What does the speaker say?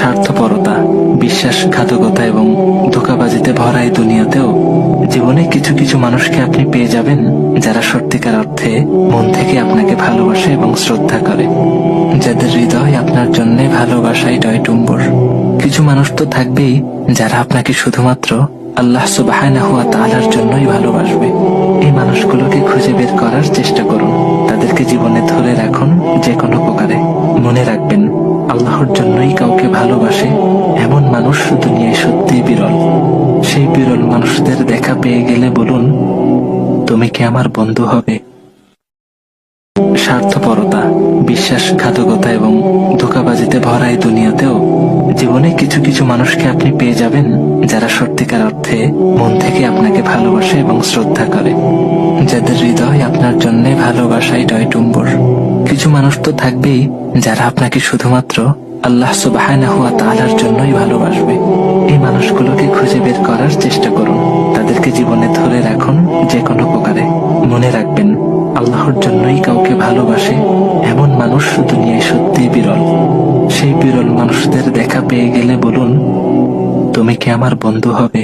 স্বার্থপরতা, বিশ্বাসঘাতকতা এবং ধোঁকাবাজিতে ভরা এই দুনিয়াতেও জীবনে কিছু কিছু মানুষকে আপনি পেয়ে যাবেন যারা সত্যিকার অর্থে মন থেকে আপনাকে ভালোবাসে এবং শ্রদ্ধা করে, যাদের হৃদয় আপনার জন্য ভালোবাসায় টয়টুম্বর। কিছু মানুষ তো থাকবেই যারা আপনাকে শুধুমাত্র আল্লাহ সুবহানাহু ওয়া তাআলার জন্যই ভালোবাসবে। এই মানুষগুলোকে খুঁজে বের করার চেষ্টা করুন, তাদেরকে জীবনে ধরে রাখুন যে কোনো প্রকারে। মনে রাখবেন, আল্লাহর জন্যই কাউকে ভালোবাসে এমন মানুষ দুনিয়ায় সত্যিই বিরল। সেই বিরল মানুষদের দেখা পেয়ে গেলে বলুন, তুমি কি আমার বন্ধু হবে? স্বার্থপরতা, বিশ্বাসঘাতকতা এবং ধোঁকাবাজিতে ভরা এই দুনিয়াতেও জীবনে কিছু কিছু মানুষকে আপনি পেয়ে যাবেন যারা সত্যিকার অর্থে মন থেকে আপনাকে ভালোবাসে এবং শ্রদ্ধা করে, যাদের হৃদয় আপনার জন্য ভালোবাসায় টয়টুম্বর। কিছু মানুষ তো থাকবেই যারা আপনাকে শুধুমাত্র আল্লাহ সুবহানাহু ওয়া তাআলার জন্যই ভালোবাসবে। এই মানুষগুলোকে খুঁজে বের করার চেষ্টা করুন, তাদেরকে জীবনে ধরে রাখুন যে কোনো প্রকারে। মনে রাখবেন, আল্লাহর জন্যই কাউকে ভালোবাসে এমন মানুষ দুনিয়ায় সত্যিই বিরল। সেই বিরল মানুষদের দেখা পেয়ে গেলে বলুন, তুমি কি আমার বন্ধু হবে?